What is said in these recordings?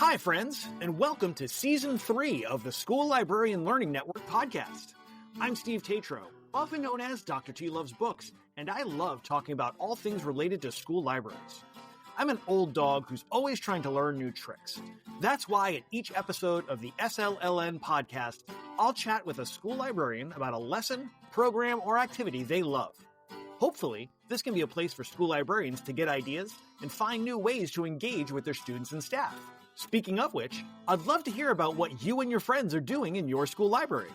Hi, friends, and welcome to Season 3 of the School Librarian Learning Network podcast. I'm Steve Tatro, often known as Dr. T Loves Books, and I love talking about all things related to school libraries. I'm an old dog who's always trying to learn new tricks. That's why in each episode of the SLLN podcast, I'll chat with a school librarian about a lesson, program, or activity they love. Hopefully, this can be a place for school librarians to get ideas and find new ways to engage with their students and staff. Speaking of which, I'd love to hear about what you and your friends are doing in your school library.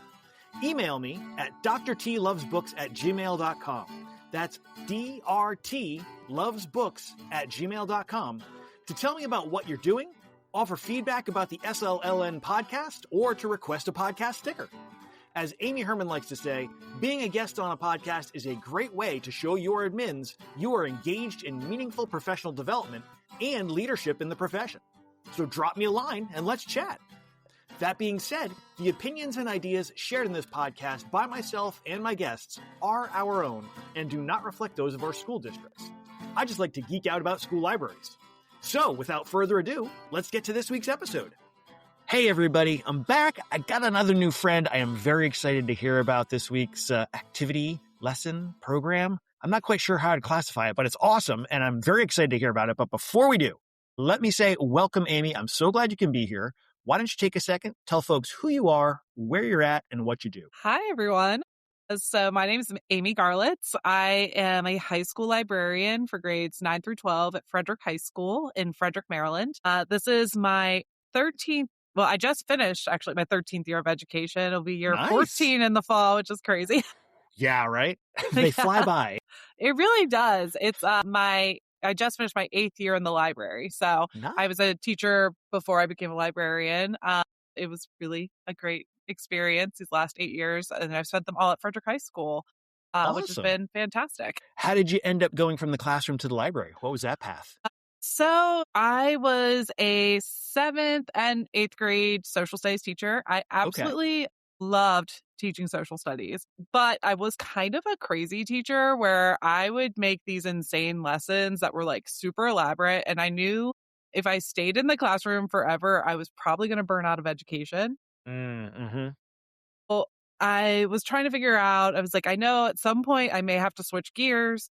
Email me at drtlovesbooks@gmail.com. That's drtlovesbooks@gmail.com to tell me about what you're doing, offer feedback about the SLLN podcast, or to request a podcast sticker. As Amy Herman likes to say, being a guest on a podcast is a great way to show your admins you are engaged in meaningful professional development and leadership in the profession. So drop me a line and let's chat. That being said, the opinions and ideas shared in this podcast by myself and my guests are our own and do not reflect those of our school districts. I just like to geek out about school libraries. So without further ado, let's get to this week's episode. Hey everybody, I'm back. I got another new friend. I am very excited to hear about this week's activity, lesson, program. I'm not quite sure how to classify it, but it's awesome and I'm very excited to hear about it. But before we do, let me say welcome, Amy. I'm so glad you can be here. Why don't you take a second, tell folks who you are, where you're at, and what you do. Hi, everyone. So my name is Amy Garlitz. I am a high school librarian for grades 9 through 12 at Frederick High School in Frederick, Maryland. This is my 13th. Well, I just finished actually my 13th year of education. It'll be year 14 in the fall, which is crazy. Yeah, right? They fly by. It really does. It's I just finished my 8th year in the library. So Nice. I was a teacher before I became a librarian. It was really a great experience these last 8 years. And I've spent them all at Frederick High School, which has been fantastic. How did you end up going from the classroom to the library? What was that path? So I was a 7th and 8th grade social studies teacher. I absolutely loved teaching social studies, but I was kind of a crazy teacher where I would make these insane lessons that were like super elaborate. And I knew if I stayed in the classroom forever, I was probably going to burn out of education. Mm-hmm. Well, I was trying to figure out, I was like, I know at some point I may have to switch gears.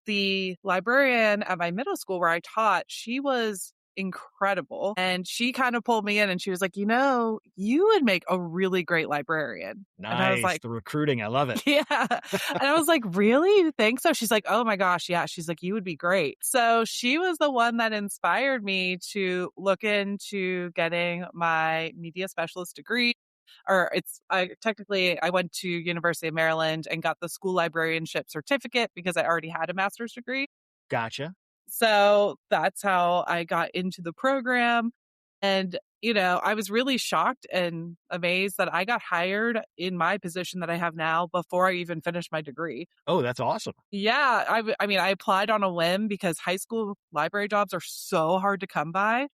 The librarian at my middle school where I taught, she was incredible. And she kind of pulled me in and she was like, you know, you would make a really great librarian. Nice. And I was like, the recruiting. I love it. Yeah. And I was like, really? You think so? She's like, oh my gosh. Yeah. She's like, you would be great. So she was the one that inspired me to look into getting my media specialist degree. I went to University of Maryland and got the school librarianship certificate because I already had a master's degree. Gotcha. So that's how I got into the program. And, you know, I was really shocked and amazed that I got hired in my position that I have now before I even finished my degree. Oh, that's awesome. Yeah. I applied on a whim because high school library jobs are so hard to come by.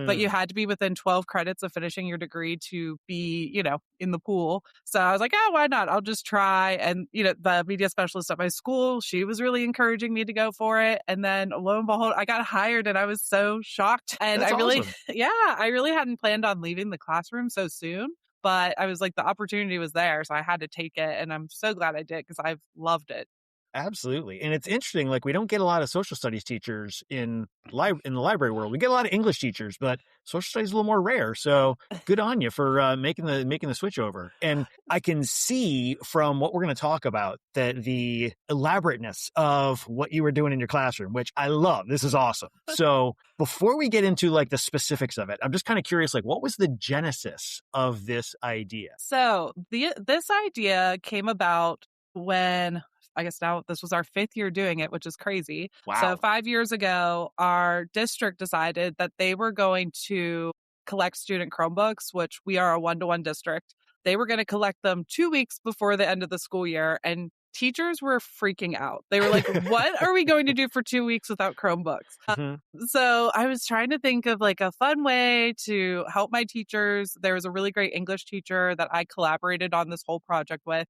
But you had to be within 12 credits of finishing your degree to be, you know, in the pool. So I was like, oh, why not? I'll just try. And, you know, the media specialist at my school, she was really encouraging me to go for it. And then lo and behold, I got hired and I was so shocked. And That's awesome. I really hadn't planned on leaving the classroom so soon. But I was like, the opportunity was there. So I had to take it. And I'm so glad I did because I've loved it. Absolutely. And it's interesting, like we don't get a lot of social studies teachers in the library world. We get a lot of English teachers, but social studies is a little more rare. So good on you for making the switch over. And I can see from what we're going to talk about that the elaborateness of what you were doing in your classroom, which I love. This is awesome. So before we get into like the specifics of it, I'm just kind of curious, like what was the genesis of this idea? So this idea came about when I guess now this was our 5th year doing it, which is crazy. Wow. So 5 years ago, our district decided that they were going to collect student Chromebooks, which we are a 1-to-1 district. They were going to collect them 2 weeks before the end of the school year. And teachers were freaking out. They were like, what are we going to do for 2 weeks without Chromebooks? So I was trying to think of like a fun way to help my teachers. There was a really great English teacher that I collaborated on this whole project with.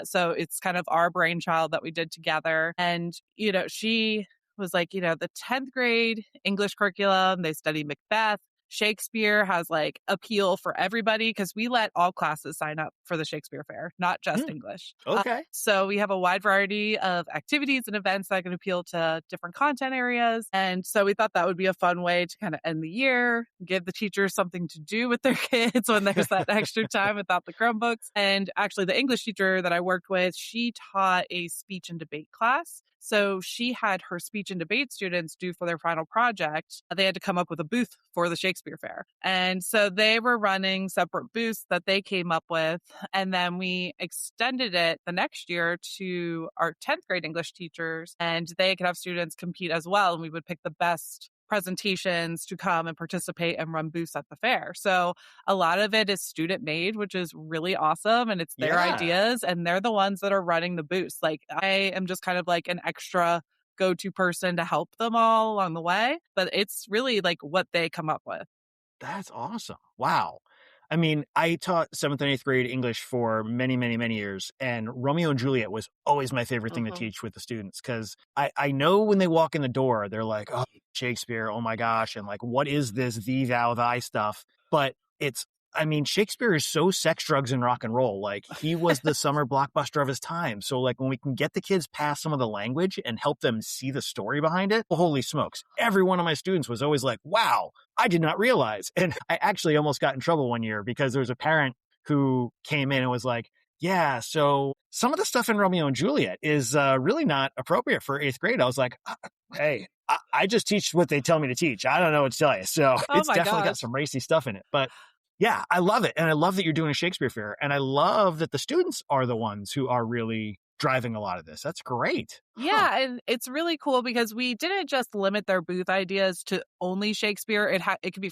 So it's kind of our brainchild that we did together. And, you know, she was like, you know, the 10th grade English curriculum, they study Macbeth. Shakespeare has like appeal for everybody because we let all classes sign up for the Shakespeare Fair, not just English. Okay. So we have a wide variety of activities and events that can appeal to different content areas. And so we thought that would be a fun way to kind of end the year, give the teachers something to do with their kids when there's that extra time without the Chromebooks. And actually, the English teacher that I worked with, she taught a speech and debate class. So she had her speech and debate students do for their final project. They had to come up with a booth for the Shakespeare Fair. And so they were running separate booths that they came up with. And then we extended it the next year to our 10th grade English teachers, and they could have students compete as well. And we would pick the best presentations to come and participate and run booths at the fair. So a lot of it is student made, which is really awesome. And it's their ideas, and they're the ones that are running the booths. Like, I am just kind of like an extra go-to person to help them all along the way. But it's really like what they come up with. That's awesome. Wow. I mean, I taught 7th and 8th grade English for many, many, many years, and Romeo and Juliet was always my favorite thing to teach with the students, because I know when they walk in the door, they're like, oh, Shakespeare, oh my gosh, and like, what is this thee, thou, thy stuff? But Shakespeare is so sex, drugs, and rock and roll. Like, he was the summer blockbuster of his time. So like, when we can get the kids past some of the language and help them see the story behind it, holy smokes. Every one of my students was always like, wow, I did not realize. And I actually almost got in trouble one year because there was a parent who came in and was like, yeah, so some of the stuff in Romeo and Juliet is really not appropriate for 8th grade. I was like, hey, I just teach what they tell me to teach. I don't know what to tell you. So it's definitely got some racy stuff in it. But yeah, I love it. And I love that you're doing a Shakespeare Fair. And I love that the students are the ones who are really driving a lot of this. That's great. Yeah, and it's really cool because we didn't just limit their booth ideas to only Shakespeare. It could be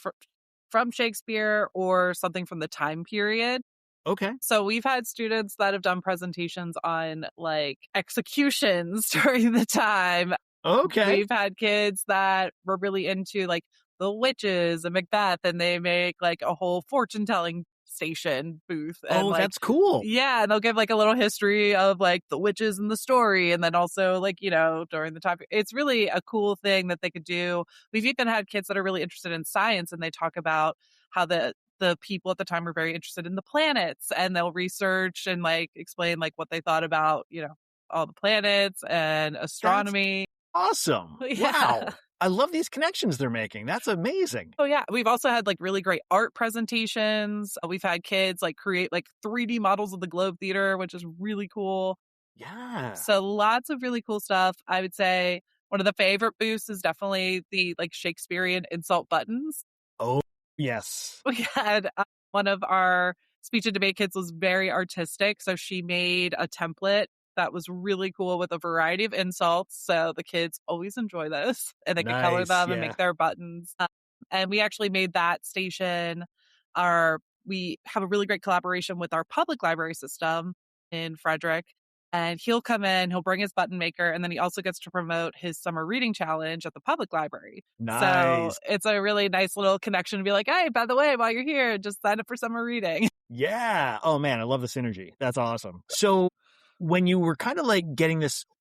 from Shakespeare or something from the time period. Okay. So we've had students that have done presentations on like executions during the time. Okay. We've had kids that were really into like the witches and Macbeth, and they make like a whole fortune telling station booth. And that's cool. Yeah, and they'll give like a little history of like the witches in the story, and then also like, during the time. It's really a cool thing that they could do. We've even had kids that are really interested in science, and they talk about how the people at the time were very interested in the planets, and they'll research and like explain like what they thought about, all the planets and astronomy. That's awesome. Yeah. Wow. I love these connections they're making. That's amazing. Oh, yeah. We've also had like really great art presentations. We've had kids like create like 3D models of the Globe Theater, which is really cool. Yeah. So lots of really cool stuff. I would say one of the favorite booths is definitely the like Shakespearean insult buttons. Oh, yes. We had one of our speech and debate kids was very artistic. So she made a template that was really cool with a variety of insults. So the kids always enjoy those, and they can color them and make their buttons. And we actually made that station we have a really great collaboration with our public library system in Frederick. And he'll come in, he'll bring his button maker, and then he also gets to promote his summer reading challenge at the public library. Nice. So it's a really nice little connection to be like, hey, by the way, while you're here, just sign up for summer reading. Yeah. Oh man, I love the synergy. That's awesome. So when you were kind of like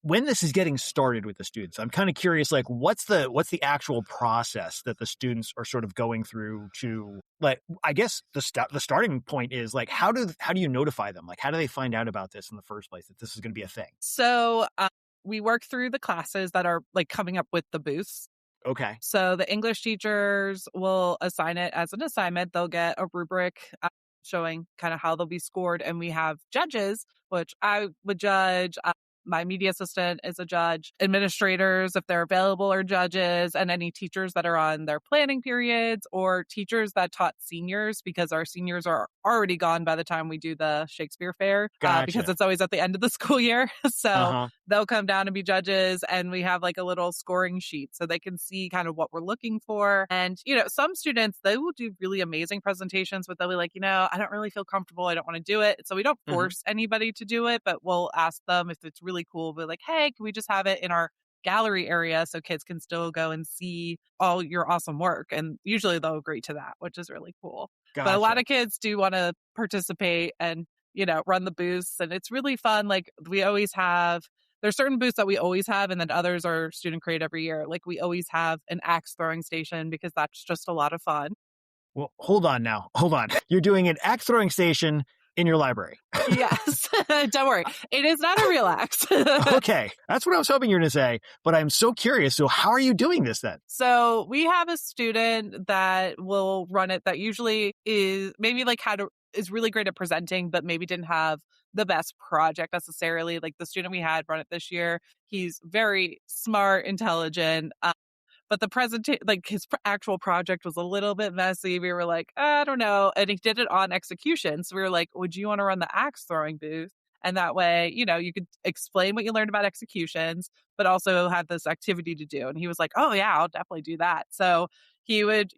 when this is getting started with the students, I'm kind of curious, like what's the actual process that the students are sort of going through to, like, I guess the starting point is like, how do you notify them? Like, how do they find out about this in the first place, that this is going to be a thing? So we work through the classes that are like coming up with the booths. Okay. So the English teachers will assign it as an assignment. They'll get a rubric showing kind of how they'll be scored. And we have judges, which I would judge. My media assistant is a judge. Administrators, if they're available, are judges, and any teachers that are on their planning periods, or teachers that taught seniors, because our seniors are already gone by the time we do the Shakespeare Fair, Gotcha. because it's always at the end of the school year. So they'll come down and be judges, and we have like a little scoring sheet so they can see kind of what we're looking for. And, some students, they will do really amazing presentations, but they'll be like, I don't really feel comfortable. I don't want to do it. So we don't force anybody to do it, but we'll ask them if it's really cool. We're like, hey, can we just have it in our gallery area so kids can still go and see all your awesome work? And usually they'll agree to that, which is really cool. Gotcha. But a lot of kids do want to participate and, run the booths. And it's really fun. Like there's certain booths that we always have, and then others are student created every year. Like we always have an axe throwing station because that's just a lot of fun. Well, hold on now. Hold on. You're doing an axe throwing station in your library. Yes. Don't worry. It is not a real axe. Okay. That's what I was hoping you were going to say, but I'm so curious. So how are you doing this then? So we have a student that will run it that usually is maybe like is really great at presenting, but maybe didn't have the best project necessarily. Like the student we had run it this year, he's very smart, intelligent. But the presentation, like his actual project was a little bit messy. We were like, I don't know. And he did it on execution. So we were like, would you want to run the axe throwing booth? And that way, you could explain what you learned about executions, but also have this activity to do. And he was like, oh, yeah, I'll definitely do that. So he would,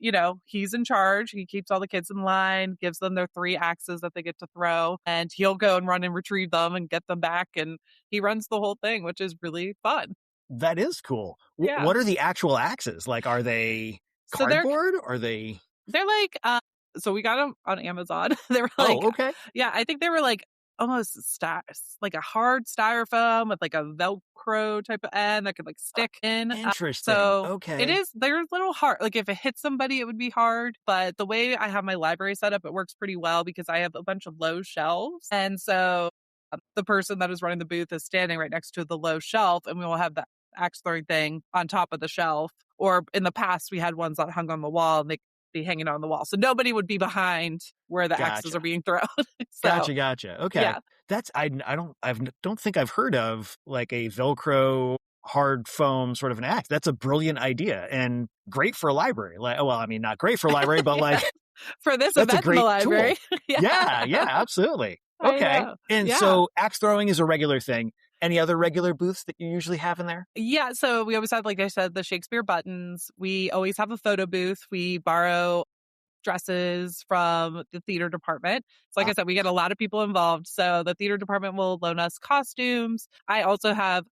he's in charge. He keeps all the kids in line, gives them their 3 axes that they get to throw, and he'll go and run and retrieve them and get them back. And he runs the whole thing, which is really fun. That is cool. Yeah. What are the actual axes? Like, are they cardboard? Are they? They're like, so we got them on Amazon. They were like, oh, okay. Yeah, I think they were like almost like a hard styrofoam with like a Velcro type of end that could like stick in. Interesting. So okay. they're a little hard. Like if it hit somebody, it would be hard. But the way I have my library set up, it works pretty well because I have a bunch of low shelves. And so the person that is running the booth is standing right next to the low shelf, and we will have the axe throwing thing on top of the shelf. Or in the past, we had ones that hung on the wall and they could be hanging on the wall. So nobody would be behind where the axes are being thrown. Gotcha. Okay. Yeah. That's, I don't think I've heard of like a Velcro hard foam sort of an axe. That's a brilliant idea and great for a library. Like, well, I mean, not great for a library, but like for this event in the library. yeah, absolutely. Okay. And so axe throwing is a regular thing. Any other regular booths that you usually have in there? Yeah. So we always have, like I said, the Shakespeare buttons. We always have a photo booth. We borrow dresses from the theater department. So like I said, we get a lot of people involved. So the theater department will loan us costumes. I also have,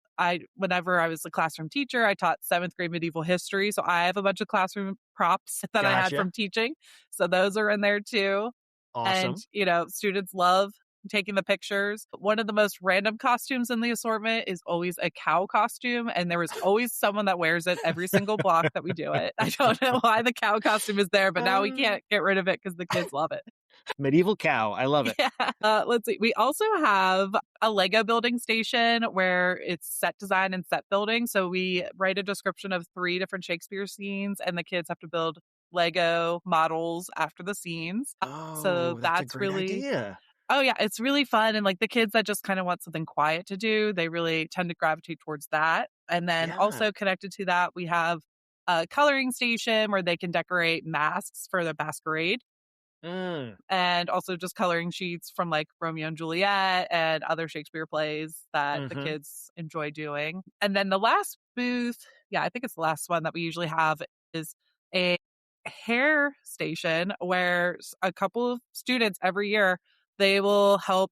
whenever I was a classroom teacher, I taught 7th grade medieval history. So I have a bunch of classroom props that I had from teaching. So those are in there too. Awesome. And, students love taking the pictures. One of the most random costumes in the assortment is always a cow costume. And there is always someone that wears it every single block that we do it. I don't know why the cow costume is there, but now we can't get rid of it because the kids love it. Medieval cow. I love it. Yeah. Let's see. We also have a Lego building station where it's set design and set building. So we write a description of 3 different Shakespeare scenes and the kids have to build Lego models after the scenes. So that's a great idea. Oh, yeah. It's really fun. And like the kids that just kind of want something quiet to do, they really tend to gravitate towards that. And then also connected to that, we have a coloring station where they can decorate masks for the masquerade. And also just coloring sheets from like Romeo and Juliet and other Shakespeare plays that the kids enjoy doing. And then the last booth, I think it's the last one that we usually have, is a hair station where a couple of students every year, they will help,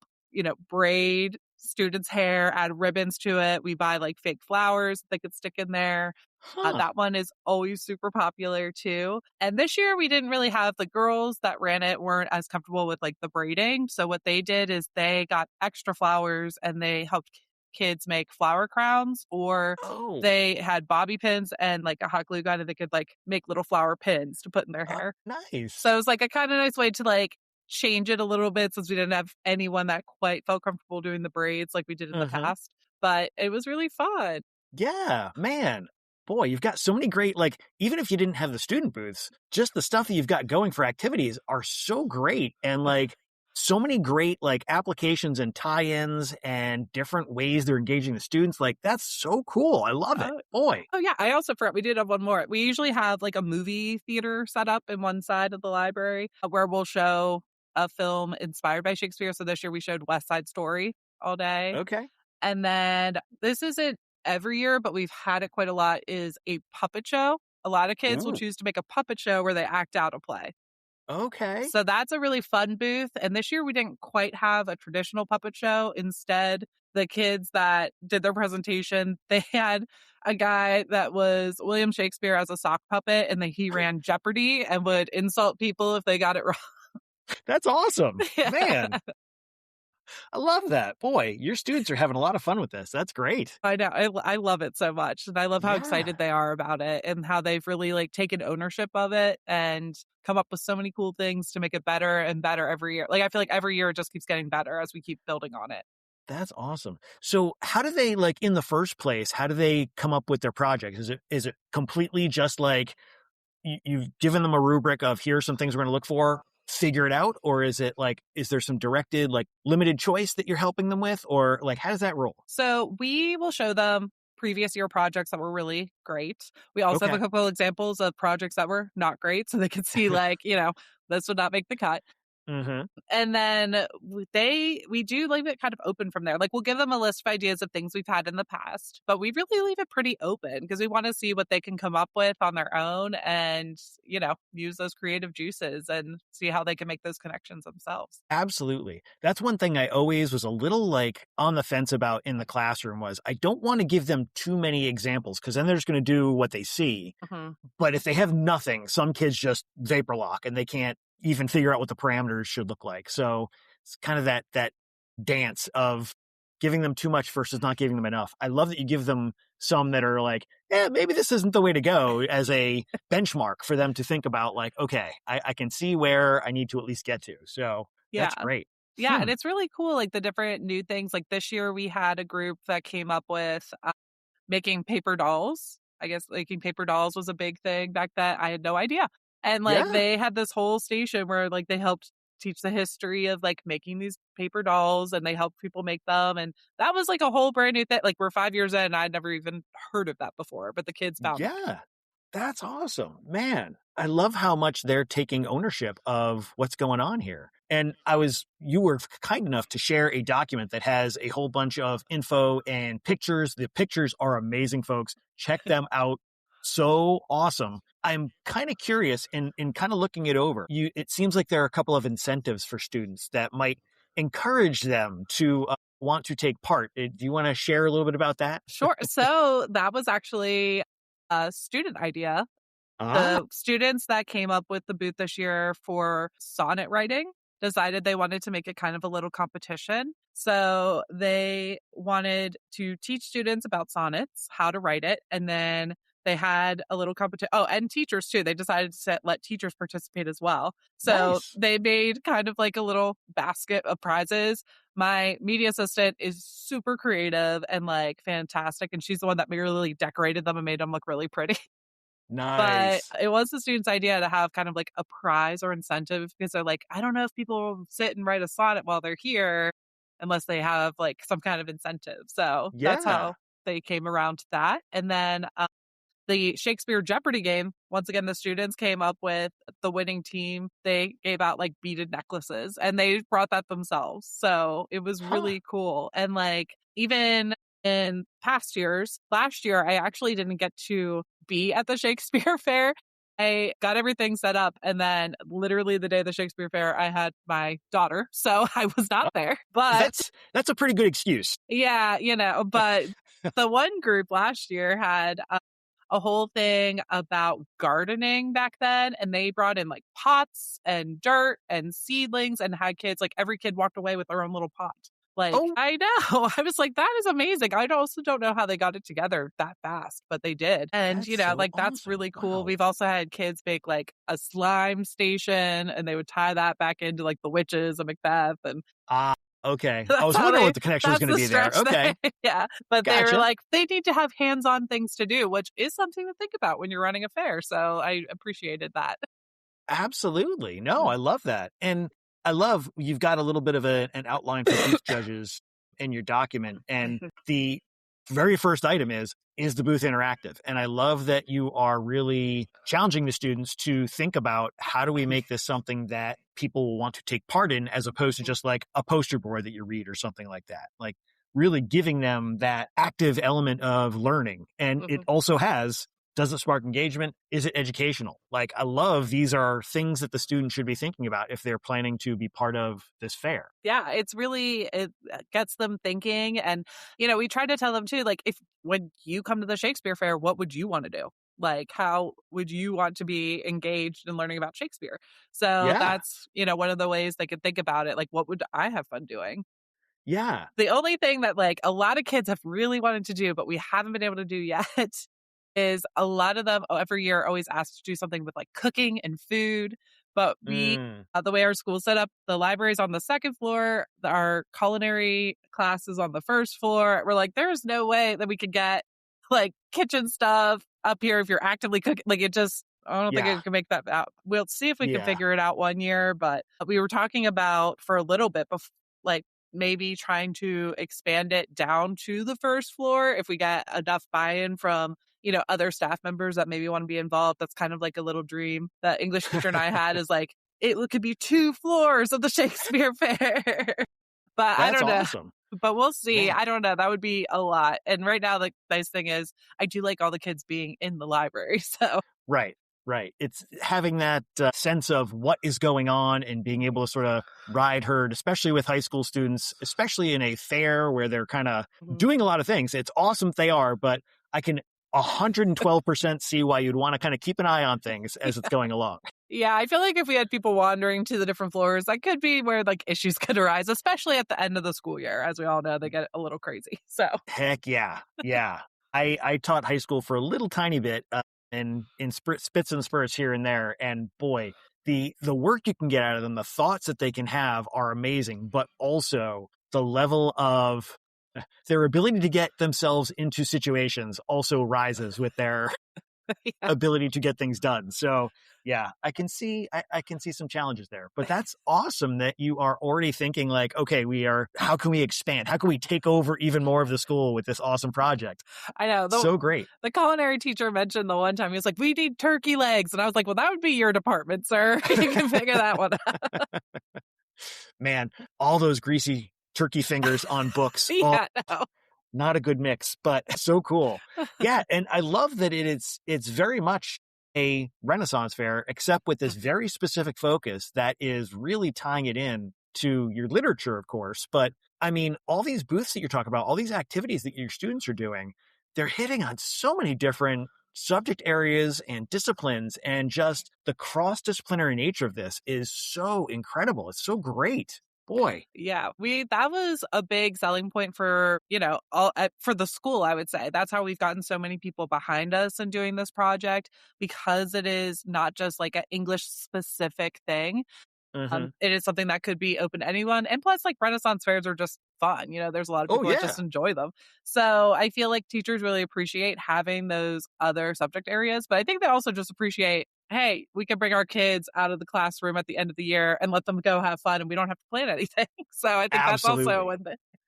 braid students' hair, add ribbons to it. We buy like fake flowers they could stick in there. That one is always super popular too. And this year we didn't really have, the girls that ran it weren't as comfortable with like the braiding. So what they did is they got extra flowers and they helped kids make flower crowns, or they had bobby pins and like a hot glue gun and they could like make little flower pins to put in their hair. Nice. So it was like a kind of nice way to like change it a little bit since we didn't have anyone that quite felt comfortable doing the braids like we did in the past. But it was really fun. Yeah, man. Boy, you've got so many great, like, even if you didn't have the student booths, just the stuff that you've got going for activities are so great. And like so many great like applications and tie-ins and different ways they're engaging the students. Like, that's so cool. I love it. Boy. Oh, yeah. I also forgot we did have one more. We usually have like a movie theater set up in one side of the library where we'll show a film inspired by Shakespeare. So this year we showed West Side Story all day. Okay. And then this isn't every year, but we've had it quite a lot, is a puppet show. A lot of kids will choose to make a puppet show where they act out a play. Okay. So that's a really fun booth. And this year we didn't quite have a traditional puppet show. Instead, the kids that did their presentation, they had a guy that was William Shakespeare as a sock puppet, and then he ran Jeopardy and would insult people if they got it wrong. That's awesome. Man. I love that. Boy, your students are having a lot of fun with this. That's great. I know. I love it so much. And I love how Yeah, excited they are about it and how they've really like taken ownership of it and come up with so many cool things to make it better and better every year. Like I feel like every year it just keeps getting better as we keep building on it. that's awesome. So how do they like in the first place, how do they come up with their projects? Is it completely just like you've given them a rubric of here's some things we're going to look for, figure it out? Or is it like, is there some directed, like limited choice that you're helping them with? Or like, how does that roll? So we will show them previous year projects that were really great. We also have a Okay. couple examples of projects that were not great. So they could see like, this would not make the cut. Hmm. And then we do leave it kind of open from there. Like we'll give them a list of ideas of things we've had in the past, but we really leave it pretty open because we want to see what they can come up with on their own and, use those creative juices and see how they can make those connections themselves. Absolutely. That's one thing I always was a little like on the fence about in the classroom was I don't want to give them too many examples because then they're just going to do what they see. Hmm. But if they have nothing, some kids just vapor lock and they can't even figure out what the parameters should look like. So it's kind of that dance of giving them too much versus not giving them enough. I love that you give them some that are like, maybe this isn't the way to go as a benchmark for them to think about like, okay, I can see where I need to at least get to. So Yeah. that's great. Yeah. And it's really cool. Like the different new things. Like this year we had a group that came up with making paper dolls. I guess making paper dolls was a big thing back then. I had no idea. And like Yeah. they had this whole station where like they helped teach the history of like making these paper dolls and they helped people make them. And that was like a whole brand new thing. Like we're 5 years in, I'd never even heard of that before, but the kids found it. Yeah. That's awesome. Man, I love how much they're taking ownership of what's going on here. And you were kind enough to share a document that has a whole bunch of info and pictures. The pictures are amazing, folks. Check them out. So awesome. I'm kind of curious in kind of looking it over. It seems like there are a couple of incentives for students that might encourage them to want to take part. Do you want to share a little bit about that? Sure. So that was actually a student idea. Ah, The students that came up with the booth this year for sonnet writing decided they wanted to make it kind of a little competition. So they wanted to teach students about sonnets, how to write it, and then they had a little competition. Oh, and teachers too. They decided to let teachers participate as well. So nice. they made kind of like a little basket of prizes. My media assistant is super creative and like fantastic, and she's the one that really decorated them and made them look really pretty. But Nice. it was the student's idea to have kind of like a prize or incentive because they're like, I don't know if people will sit and write a sonnet while they're here unless they have like some kind of incentive. So that's Yeah. how they came around to that. And then the Shakespeare Jeopardy game, once again, the students came up with the winning team. They gave out like beaded necklaces and they brought that themselves. So it was Huh. really cool. And like even in past years, last year, I actually didn't get to be at the Shakespeare Fair. I got everything set up. And then literally the day of the Shakespeare Fair, I had my daughter. So I was not Uh, there. But that's a pretty good excuse. yeah, but the one group last year had a whole thing about gardening back then. And they brought in like pots and dirt and seedlings and had kids, like every kid walked away with their own little pot. Like, Oh, I know. I was like, that is amazing. I also don't know how they got it together that fast, but they did. And, that's so like that's awesome. really cool. Wow. We've also had kids make like a slime station and they would tie that back into like the witches of Macbeth. And Ah, okay. I that's was how wondering what the connection was that's going to the be there. stretch there. Okay. Yeah. But they were Gotcha. like, they need to have hands on things to do, which is something to think about when you're running a fair. So I appreciated that. Absolutely. No, I love that. And I love you've got a little bit of an outline for booth judges in your document. And the very first item is the booth interactive? And I love that you are really challenging the students to think about how do we make this something that people will want to take part in as opposed to just like a poster board that you read or something like that. Like really giving them that active element of learning. And it also does it spark engagement? Is it educational? Like, I love these are things that the student should be thinking about if they're planning to be part of this fair. Yeah, it gets them thinking. And, we try to tell them too, like, if when you come to the Shakespeare Fair, what would you want to do? Like, how would you want to be engaged in learning about Shakespeare? So Yeah. that's, one of the ways they could think about it. Like, what would I have fun doing? Yeah. The only thing that like a lot of kids have really wanted to do, but we haven't been able to do yet is a lot of them every year always ask to do something with like cooking and food. But the way our school's set up, the library's on the second floor, our culinary class is on the first floor. We're like, there's no way that we could get like kitchen stuff up here if you're actively cooking. Like I don't think Yeah. I can make that out. We'll see if we can Yeah. figure it out one year. But we were talking about for a little bit like maybe trying to expand it down to the first floor if we get enough buy-in from other staff members that maybe want to be involved. That's kind of like a little dream that English teacher and I had is like, it could be 2 floors of the Shakespeare Faire. But I That's don't know. awesome. But we'll see. Man. I don't know. That would be a lot. And right now, the nice thing is I do like all the kids being in the library. So Right. It's having that sense of what is going on and being able to sort of ride herd, especially with high school students, especially in a fair where they're kind of doing a lot of things. It's awesome they are, but I can 112% see why you'd want to kind of keep an eye on things as it's going along. Yeah, I feel like if we had people wandering to the different floors, that could be where like issues could arise, especially at the end of the school year. As we all know, they get a little crazy. So Heck yeah. Yeah. I taught high school for a little tiny bit in spits and spurts here and there. And boy, the work you can get out of them, the thoughts that they can have are amazing, but also the level of their ability to get themselves into situations also rises with their ability to get things done. So yeah, I can see some challenges there, but that's awesome that you are already thinking like, okay, how can we expand? How can we take over even more of the school with this awesome project? I know. So great. The culinary teacher mentioned the one time, he was like, we need turkey legs. And I was like, well, that would be your department, sir. You can figure that one out. Man, all those greasy turkey fingers on books. Yeah, no. Not a good mix, but so cool. Yeah. And I love that it's very much a Renaissance fair, except with this very specific focus that is really tying it in to your literature, of course. But I mean, all these booths that you're talking about, all these activities that your students are doing, they're hitting on so many different subject areas and disciplines, and just the cross-disciplinary nature of this is so incredible. It's so great. Boy. Yeah, that was a big selling point for, for the school, I would say. That's how we've gotten so many people behind us in doing this project, because it is not just like an English specific thing. It is something that could be open to anyone. And plus, like, Renaissance fairs are just fun. There's a lot of people that just enjoy them. So I feel like teachers really appreciate having those other subject areas. But I think they also just appreciate, hey, we can bring our kids out of the classroom at the end of the year and let them go have fun, and we don't have to plan anything. So I think that's also a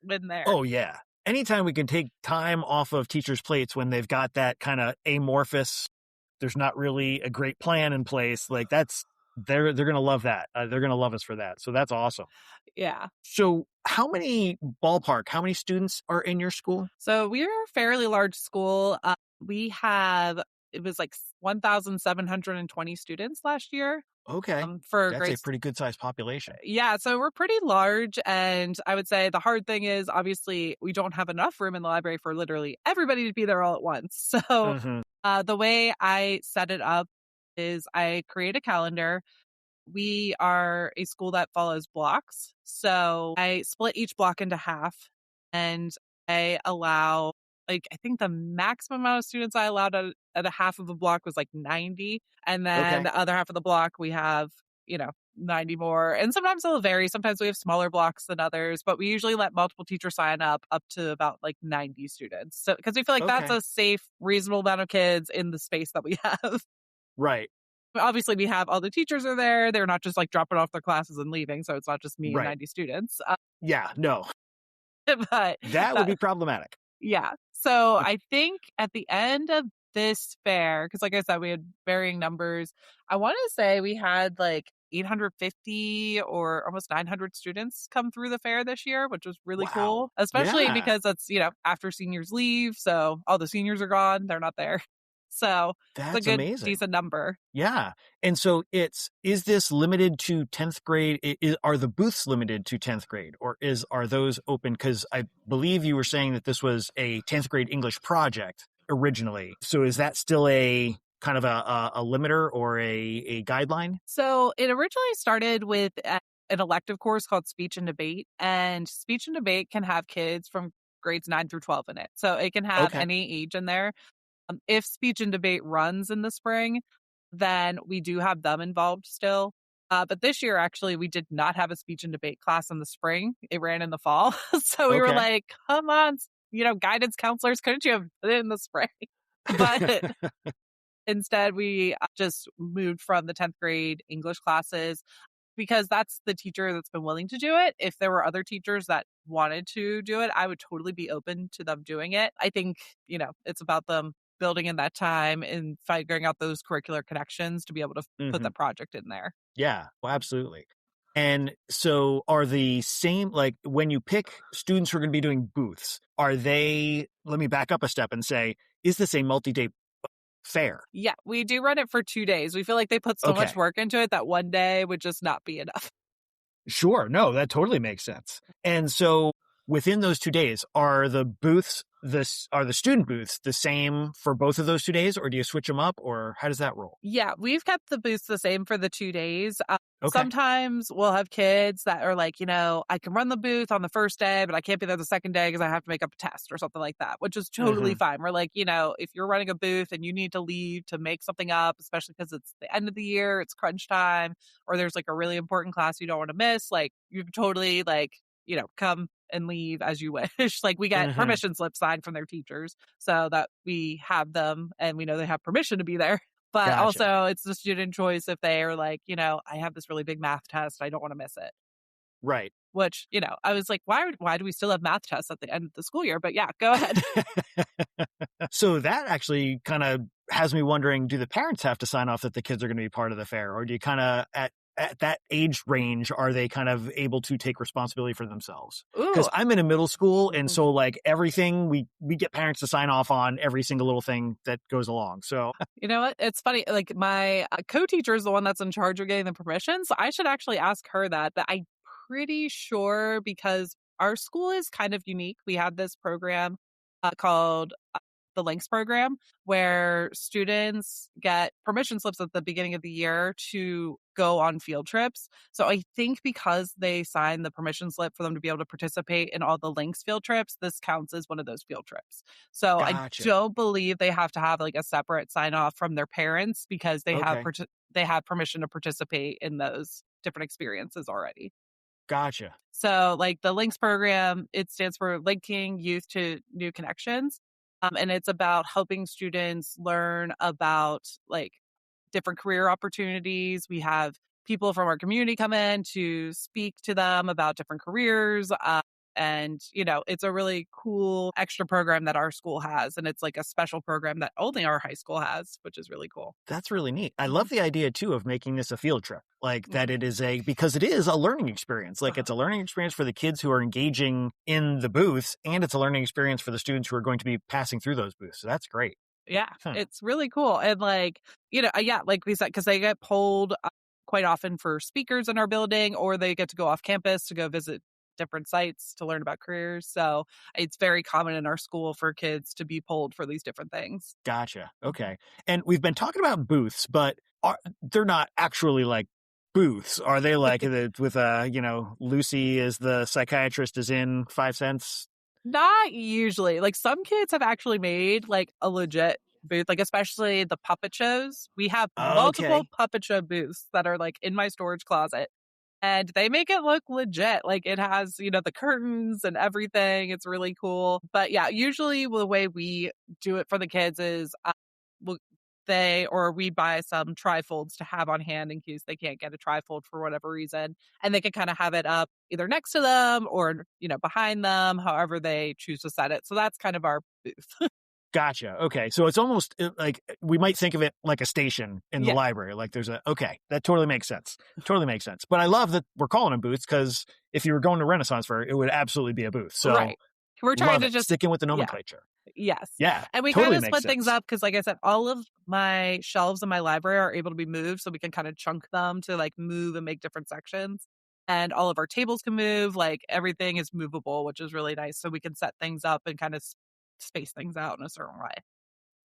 win there. Oh, yeah. Anytime we can take time off of teachers' plates when they've got that kind of amorphous, there's not really a great plan in place, like they're going to love that. They're going to love us for that. So that's awesome. Yeah. So how many students are in your school? So we're a fairly large school. It was like 1,720 students last year. Okay. That's a pretty good sized population. Yeah. So we're pretty large. And I would say the hard thing is obviously we don't have enough room in the library for literally everybody to be there all at once. So the way I set it up is I create a calendar. We are a school that follows blocks. So I split each block into half, and I allow, I think the maximum amount of students I allowed at a half of a block was like 90. And then the other half of the block, we have, 90 more. And sometimes it'll vary. Sometimes we have smaller blocks than others, but we usually let multiple teachers sign up to about like 90 students. So, because we feel like that's a safe, reasonable amount of kids in the space that we have. Right. Obviously, we have all the teachers are there. They're not just like dropping off their classes and leaving. So it's not just me and 90 students. Yeah, no. But that would be problematic. Yeah. So I think at the end of this fair, because like I said, we had varying numbers. I want to say we had like 850 or almost 900 students come through the fair this year, which was really cool, especially because that's, after seniors leave. So all the seniors are gone. They're not there. So that's it's a good, amazing. decent number. Yeah. And so is this limited to 10th grade? Are the booths limited to 10th grade, or are those open? Because I believe you were saying that this was a 10th grade English project originally. So is that still a kind of a limiter or a guideline? So it originally started with an elective course called speech and debate, and speech and debate can have kids from grades 9 through 12 in it. So it can have Okay. any age in there. If speech and debate runs in the spring, then we do have them involved still. But this year, actually, we did not have a speech and debate class in the spring. It ran in the fall. So we were Okay. like, come on, guidance counselors, couldn't you have put it in the spring? But instead, we just moved from the 10th grade English classes because that's the teacher that's been willing to do it. If there were other teachers that wanted to do it, I would totally be open to them doing it. I think, it's about them building in that time and figuring out those curricular connections to be able to put hmm that project in there. Yeah, well, absolutely. And so are the same, like when you pick students who are going to be doing booths, let me back up a step and say, is this a multi-day fair? Yeah, we do run it for 2 days. We feel like they put so much Okay. work into it that one day would just not be enough. Sure. No, that totally makes sense. And so within those 2 days, are the student booths the same for both of those 2 days, or do you switch them up, or how does that roll? Yeah, we've kept the booths the same for the 2 days. Okay. Sometimes we'll have kids that are like, I can run the booth on the first day, but I can't be there the second day because I have to make up a test or something like that, which is totally hmm fine. We're like, if you're running a booth and you need to leave to make something up, especially because it's the end of the year, it's crunch time, or there's like a really important class you don't want to miss, like you can totally come and leave as you wish. Like we get hmm permission slips signed from their teachers so that we have them and we know they have permission to be there. But Gotcha. also, it's the student choice if they are like, I have this really big math test. I don't want to miss it. Right. Which, I was like, why do we still have math tests at the end of the school year? But yeah, go ahead. So that actually kind of has me wondering, do the parents have to sign off that the kids are going to be part of the fair, or do you kind of at that age range, are they kind of able to take responsibility for themselves? Ooh. Because I'm in a middle school, and Mhm. so like everything we get parents to sign off on every single little thing that goes along. So You know what? It's funny. Like my co-teacher is the one that's in charge of getting the permission. So I should actually ask her that. But I'm pretty sure because our school is kind of unique. We have this program called the Links program, where students get permission slips at the beginning of the year to go on field trips. So I think because they signed the permission slip for them to be able to participate in all the Links field trips, this counts as one of those field trips. So I gotcha. don't believe they have to have like a separate sign off from their parents because Okay. they have permission to participate in those different experiences already. Gotcha. So, like the Links program, it stands for Linking Youth to New Connections. And it's about helping students learn about like different career opportunities. We have people from our community come in to speak to them about different careers. And, it's a really cool extra program that our school has. And it's like a special program that only our high school has, which is really cool. That's really neat. I Mhm. love the idea too of making this a field trip, like that Mhm. it is because it is a learning experience. Like Uh-huh. it's a learning experience for the kids who are engaging in the booths, and it's a learning experience for the students who are going to be passing through those booths. So that's great. Yeah, Huh. it's really cool. And like, yeah, like we said, because they get pulled quite often for speakers in our building, or they get to go off campus to go visit different sites to learn about careers. So it's very common in our school for kids to be pulled for these different things. Gotcha. Mhm. Okay. And we've been talking about booths, but they're not actually like booths, are they? Like with Lucy as the psychiatrist is in 5 cents. Not usually. Like some kids have actually made like a legit booth, like especially the puppet shows. We have multiple Okay. puppet show booths that are like in my storage closet. And they make it look legit. Like it has, the curtains and everything. It's really cool. But yeah, usually the way we do it for the kids is we'll- we buy some trifolds to have on hand in case they can't get a trifold for whatever reason. And they can kind of have it up either next to them or, behind them, however they choose to set it. So that's kind of our booth. Gotcha. Okay. So it's almost like we might think of it like a station in the Yeah, library. Like okay, that totally makes sense. Totally makes sense. But I love that we're calling them booths, because if you were going to Renaissance Fair, it would absolutely be a booth. So right. We're trying love to it. just, Sticking with the yeah. nomenclature. Yes. Yeah, And we kind totally of makes split things sense. up because, like I said, all of my shelves in my library are able to be moved. So we can kind of chunk them to like move and make different sections. And all of our tables can move. Like everything is movable, which is really nice. So we can set things up and kind of space things out in a certain way.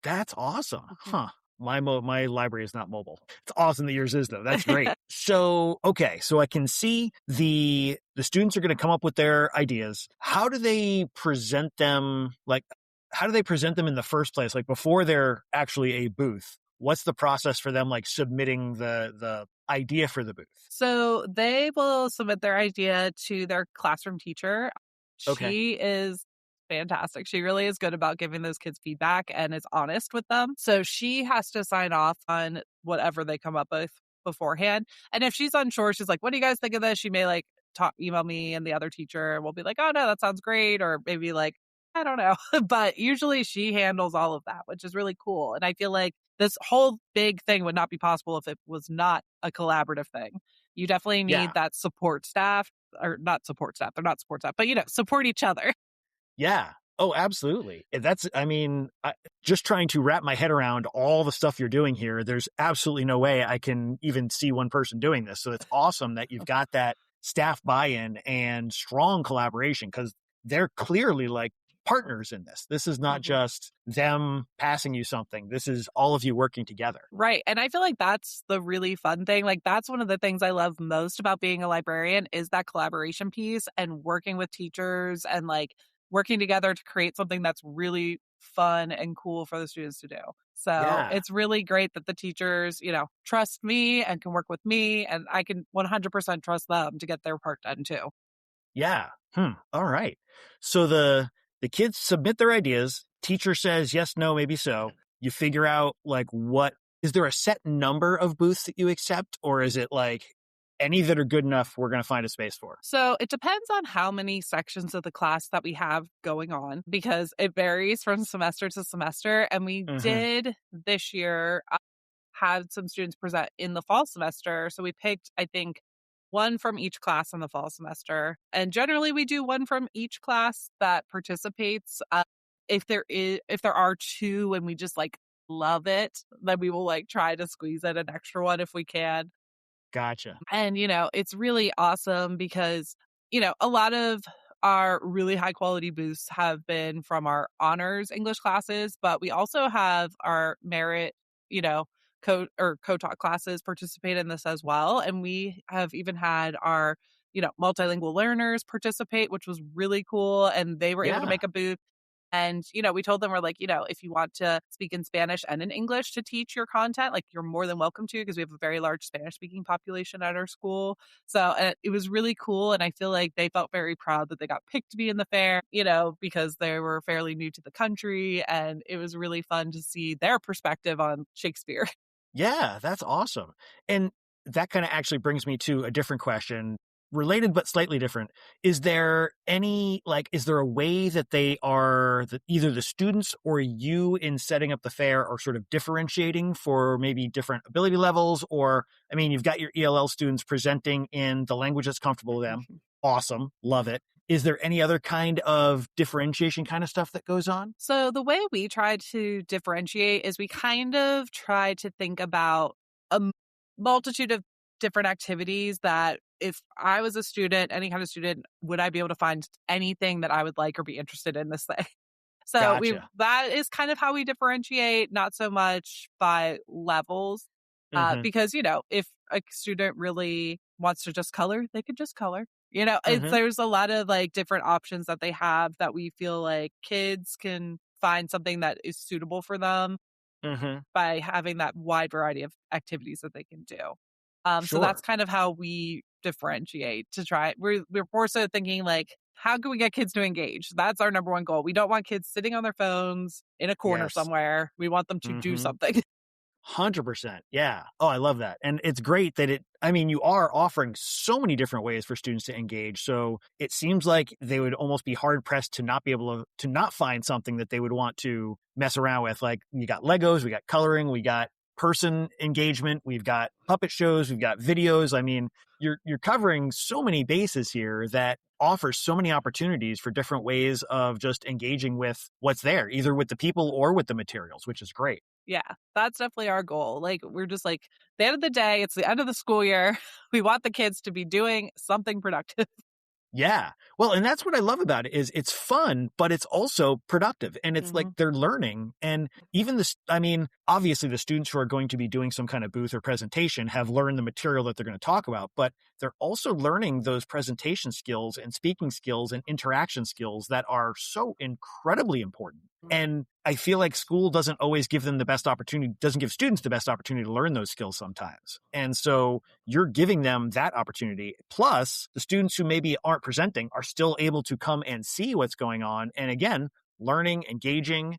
That's awesome. Mhm. Huh. My library is not mobile. It's awesome that yours is, though. That's great. So, okay, so I can see the students are going to come up with their ideas. How do they present them? Like, how do they present them in the first place? Like before they're actually a booth, what's the process for them like submitting the idea for the booth? So they will submit their idea to their classroom teacher. Okay. She is fantastic. She really is good about giving those kids feedback and is honest with them. So she has to sign off on whatever they come up with beforehand. And if she's unsure, she's like, "What do you guys think of this?" She may like email me and the other teacher, and we'll be like, "Oh no, that sounds great," or maybe like, "I don't know." But usually she handles all of that, which is really cool. And I feel like this whole big thing would not be possible if it was not a collaborative thing. You definitely Yeah. need that support staff, or not support staff. They're not support staff, but support each other. Yeah. Oh, absolutely. I mean, just trying to wrap my head around all the stuff you're doing here. There's absolutely no way I can even see one person doing this. So it's awesome that you've got that staff buy-in and strong collaboration because they're clearly like partners in this. This is not just them passing you something. This is all of you working together. Right. And I feel like that's the really fun thing. Like that's one of the things I love most about being a librarian is that collaboration piece and working with teachers and like working together to create something that's really fun and cool for the students to do. So Yeah. it's really great that the teachers, trust me and can work with me, and I can 100% trust them to get their part done too. Yeah. All right. So the kids submit their ideas. Teacher says yes, no, maybe so. You figure out like is there a set number of booths that you accept, or is it like any that are good enough we're going to find a space for? So it depends on how many sections of the class that we have going on because it varies from semester to semester. And we did this year have some students present in the fall semester. So we picked, I think, one from each class in the fall semester. And generally we do one from each class that participates. If there are two and we just like love it, then we will like try to squeeze in an extra one if we can. Gotcha. And, it's really awesome because, a lot of our really high quality booths have been from our honors English classes, but we also have our merit, co-taught classes participate in this as well. And we have even had our, multilingual learners participate, which was really cool. And they were able to Yeah. make a booth. And, we told them, we're like, if you want to speak in Spanish and in English to teach your content, like you're more than welcome to, because we have a very large Spanish speaking population at our school. So it was really cool. And I feel like they felt very proud that they got picked to be in the fair, because they were fairly new to the country. And it was really fun to see their perspective on Shakespeare. Yeah, that's awesome. And that kind of actually brings me to a different question, related but slightly different. Is there a way that that either the students or you in setting up the fair are sort of differentiating for maybe different ability levels? Or, I mean, you've got your ELL students presenting in the language that's comfortable to them. Awesome. Love it. Is there any other kind of differentiation kind of stuff that goes on? So the way we try to differentiate is we kind of try to think about a multitude of different activities that if I was a student, any kind of student, would I be able to find anything that I would like or be interested in this thing? So Gotcha. that is kind of how we differentiate, not so much by levels. Because, if a student really wants to just color, they could just color. There's a lot of like different options that they have that we feel like kids can find something that is suitable for them by having that wide variety of activities that they can do. So that's Sure. kind of how we differentiate to try. We're more so thinking like, how can we get kids to engage? That's our number one goal. We don't want kids sitting on their phones in a corner Yes. somewhere. We want them to do something. 100%. Yeah. Oh, I love that. And it's great that you are offering so many different ways for students to engage. So it seems like they would almost be hard pressed to not be able to not find something that they would want to mess around with. Like we got Legos, we got coloring, we got person engagement, we've got puppet shows, we've got videos. I mean, you're covering so many bases here that offers so many opportunities for different ways of just engaging with what's there, either with the people or with the materials, which is great. Yeah, that's definitely our goal. Like, we're just like, the end of the day, it's the end of the school year. We want the kids to be doing something productive. Yeah. Well, and that's what I love about it is it's fun, but it's also productive and it's like they're learning. And even this, I mean, obviously the students who are going to be doing some kind of booth or presentation have learned the material that they're going to talk about, but they're also learning those presentation skills and speaking skills and interaction skills that are so incredibly important. And I feel like school doesn't always give them the best opportunity, doesn't give students the best opportunity to learn those skills sometimes. And so you're giving them that opportunity. Plus, the students who maybe aren't presenting are still able to come and see what's going on. And again, learning, engaging,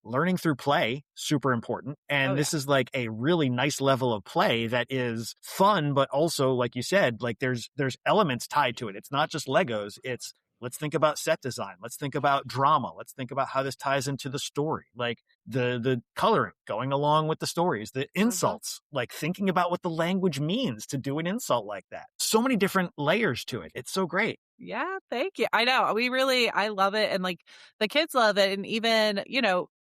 learning through play, super important. And this is like a really nice level of play that is fun, but also, like you said, like there's elements tied to it. It's not just Legos. It's let's think about set design. Let's think about drama. Let's think about how this ties into the story. Like the coloring going along with the stories, the insults, like thinking about what the language means to do an insult like that. So many different layers to it. It's so great. Yeah, thank you. I know. I love it. And like the kids love it. And even,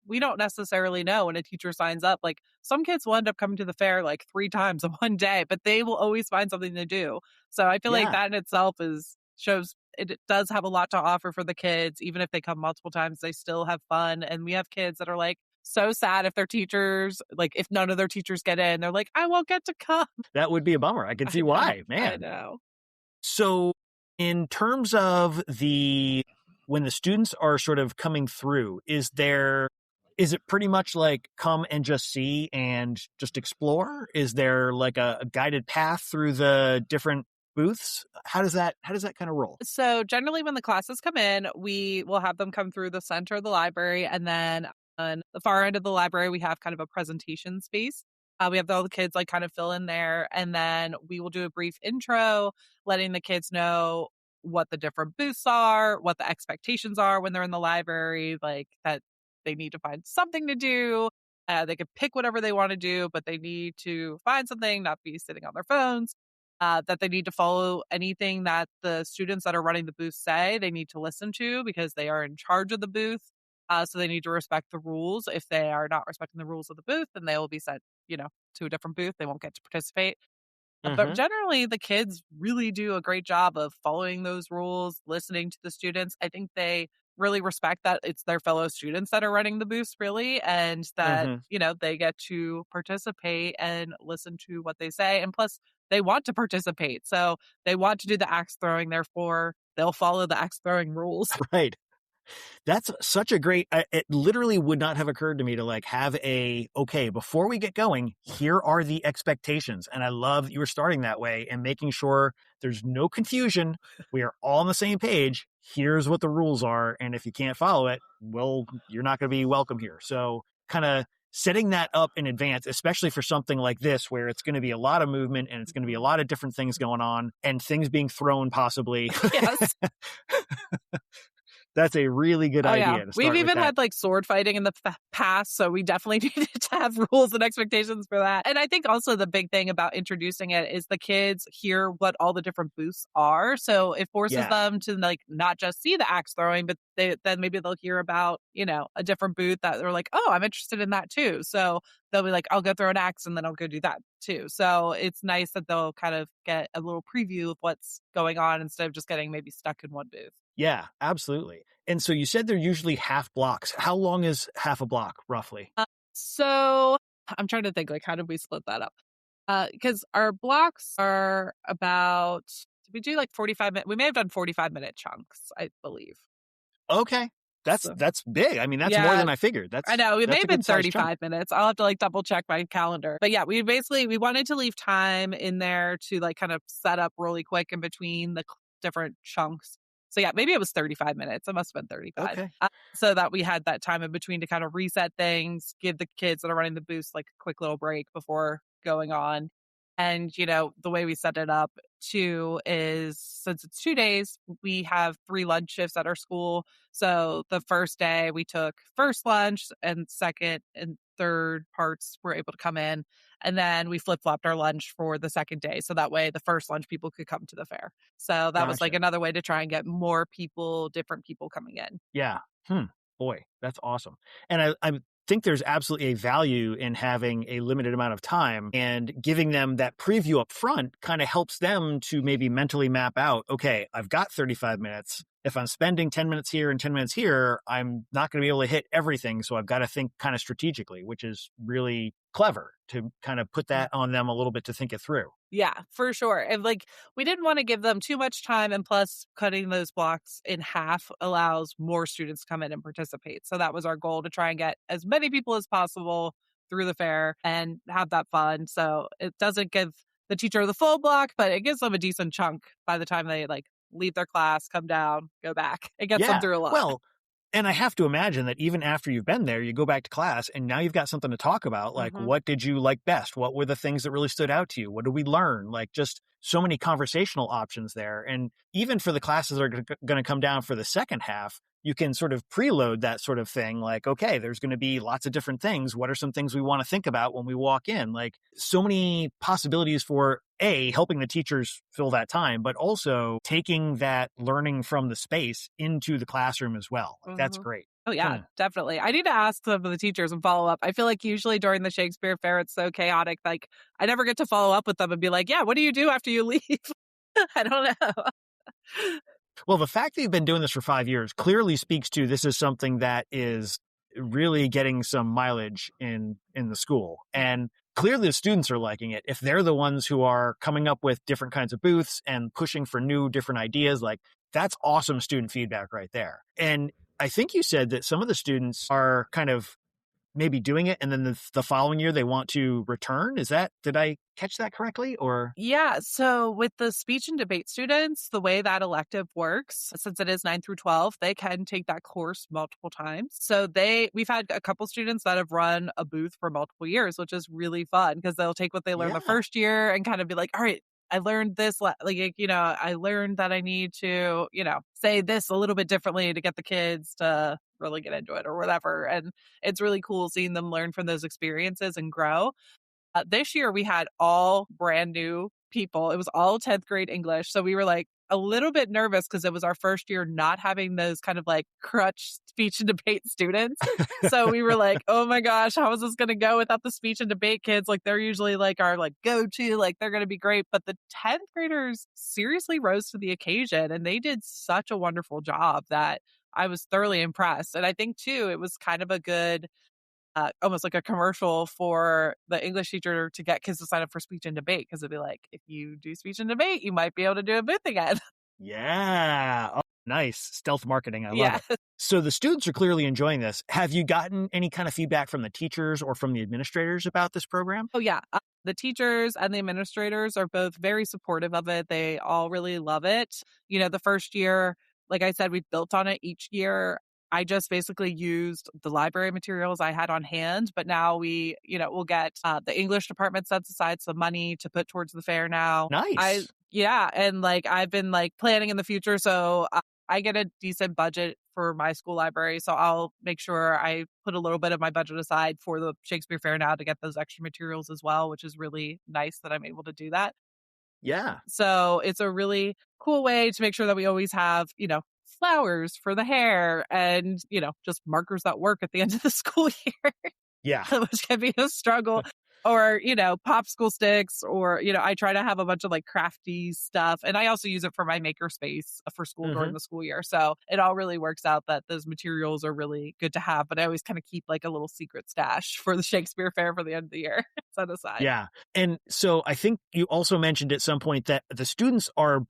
we don't necessarily know when a teacher signs up. Like some kids will end up coming to the fair like 3 times in one day, but they will always find something to do. So I feel like that in itself shows it does have a lot to offer for the kids. Even if they come multiple times, they still have fun. And we have kids that are like so sad if their teachers, like if none of their teachers get in, they're like, I won't get to come. That would be a bummer. I can see why, man. I know. So in terms of when the students are sort of coming through, is it pretty much like come and just see and just explore? Is there like a guided path through the different booths? How does that kind of roll? So generally when the classes come in, we will have them come through the center of the library, and then on the far end of the library, we have kind of a presentation space. We have all the kids like kind of fill in there, and then we will do a brief intro, letting the kids know what the different booths are, what the expectations are when they're in the library, like that they need to find something to do. They can pick whatever they want to do, but they need to find something, not be sitting on their phones. That they need to follow anything that the students that are running the booth say they need to listen to because they are in charge of the booth. So they need to respect the rules. If they are not respecting the rules of the booth, then they will be sent, to a different booth. They won't get to participate. But generally, the kids really do a great job of following those rules, listening to the students. I think they really respect that it's their fellow students that are running the booths, really, and that, they get to participate and listen to what they say. And plus, they want to participate. So they want to do the axe throwing. Therefore, they'll follow the axe throwing rules. Right. That's such a great, it literally would not have occurred to me to like have okay, before we get going, here are the expectations. And I love that you were starting that way and making sure there's no confusion. We are all on the same page. Here's what the rules are. And if you can't follow it, well, you're not going to be welcome here. So kind of setting that up in advance, especially for something like this, where it's going to be a lot of movement and it's going to be a lot of different things going on and things being thrown possibly. Yes. That's a really good idea. We've even had like sword fighting in the past, so we definitely needed to have rules and expectations for that. And I think also the big thing about introducing it is the kids hear what all the different booths are. So it forces them to like not just see the axe throwing, but then maybe they'll hear about, a different booth that they're like, oh, I'm interested in that too. So they'll be like, I'll go throw an axe and then I'll go do that too. So it's nice that they'll kind of get a little preview of what's going on instead of just getting maybe stuck in one booth. Yeah, absolutely. And so you said they're usually half blocks. How long is half a block roughly? So I'm trying to think, like, how did we split that up? Because our blocks are about, we do like 45 minutes. We may have done 45-minute chunks, I believe. Okay. That's big. I mean, that's more than I figured. I know. It may have been 35 minutes. I'll have to like double check my calendar. But yeah, we wanted to leave time in there to like kind of set up really quick in between the different chunks. So yeah, maybe it was 35 minutes. It must have been 35. Okay. So that we had that time in between to kind of reset things, give the kids that are running the booths like a quick little break before going on. And, the way we set it up too is, since it's 2 days, we have 3 lunch shifts at our school. So the first day we took first lunch, and second and third parts were able to come in. And then we flip-flopped our lunch for the second day. So that way the first lunch people could come to the fair. So that was like another way to try and get more people, different people coming in. Yeah. Boy, that's awesome. And think there's absolutely a value in having a limited amount of time, and giving them that preview up front kind of helps them to maybe mentally map out, okay, I've got 35 minutes. If I'm spending 10 minutes here and 10 minutes here, I'm not going to be able to hit everything. So I've got to think kind of strategically, which is really clever to kind of put that on them a little bit to think it through. Yeah, for sure. And like, we didn't want to give them too much time. And plus, cutting those blocks in half allows more students to come in and participate. So that was our goal, to try and get as many people as possible through the fair and have that fun. So it doesn't give the teacher the full block, but it gives them a decent chunk by the time they like leave their class, come down, go back. It gets them through a lot. Well, and I have to imagine that even after you've been there, you go back to class and now you've got something to talk about. Like, what did you like best? What were the things that really stood out to you? What did we learn? Like, just so many conversational options there. And even for the classes that are going to come down for the second half, you can sort of preload that sort of thing. Like, okay, there's going to be lots of different things. What are some things we want to think about when we walk in? Like, so many possibilities for helping the teachers fill that time, but also taking that learning from the space into the classroom as well. Like, that's great. Oh, yeah, definitely. I need to ask some of the teachers and follow up. I feel like usually during the Shakespeare Fair, it's so chaotic. Like, I never get to follow up with them and be like, yeah, what do you do after you leave? I don't know. Well, the fact that you've been doing this for 5 years clearly speaks to this is something that is really getting some mileage in the school. And clearly the students are liking it. If they're the ones who are coming up with different kinds of booths and pushing for new, different ideas, like, that's awesome student feedback right there. And I think you said that some of the students are kind of maybe doing it and then the following year they want to return. Did I catch that correctly? Or yeah, so with the speech and debate students, the way that elective works, since it is 9 through 12, they can take that course multiple times. So we've had a couple students that have run a booth for multiple years, which is really fun because they'll take what they learned the first year and kind of be like, all right, I learned this, I learned that I need to, say this a little bit differently to get the kids to really get into it or whatever. And it's really cool seeing them learn from those experiences and grow. This year we had all brand new people. It was all 10th grade English. So we were like a little bit nervous because it was our first year not having those kind of like crutch speech and debate students. So we were like, oh my gosh, how is this going to go without the speech and debate kids? Like, they're usually like our like go-to, like they're going to be great. But the 10th graders seriously rose to the occasion and they did such a wonderful job that I was thoroughly impressed. And I think too, it was kind of a good almost like a commercial for the English teacher to get kids to sign up for speech and debate, because it'd be like, if you do speech and debate, you might be able to do a booth again. Yeah. Oh, nice. Stealth marketing. I love it. So the students are clearly enjoying this. Have you gotten any kind of feedback from the teachers or from the administrators about this program? Oh, yeah. The teachers and the administrators are both very supportive of it. They all really love it. The first year, like I said, we built on it each year. I just basically used the library materials I had on hand, but now we'll get the English department sets aside some money to put towards the fair now. Nice. And like I've been like planning in the future, so I get a decent budget for my school library, so I'll make sure I put a little bit of my budget aside for the Shakespeare Fair now to get those extra materials as well, which is really nice that I'm able to do that. Yeah. So it's a really cool way to make sure that we always have, flowers for the hair and, just markers that work at the end of the school year. Yeah. Which can be a struggle. Or, popsicle sticks, or, I try to have a bunch of like crafty stuff. And I also use it for my maker space for school during the school year. So it all really works out that those materials are really good to have. But I always kind of keep like a little secret stash for the Shakespeare Fair for the end of the year set aside. Yeah. And so I think you also mentioned at some point that the students are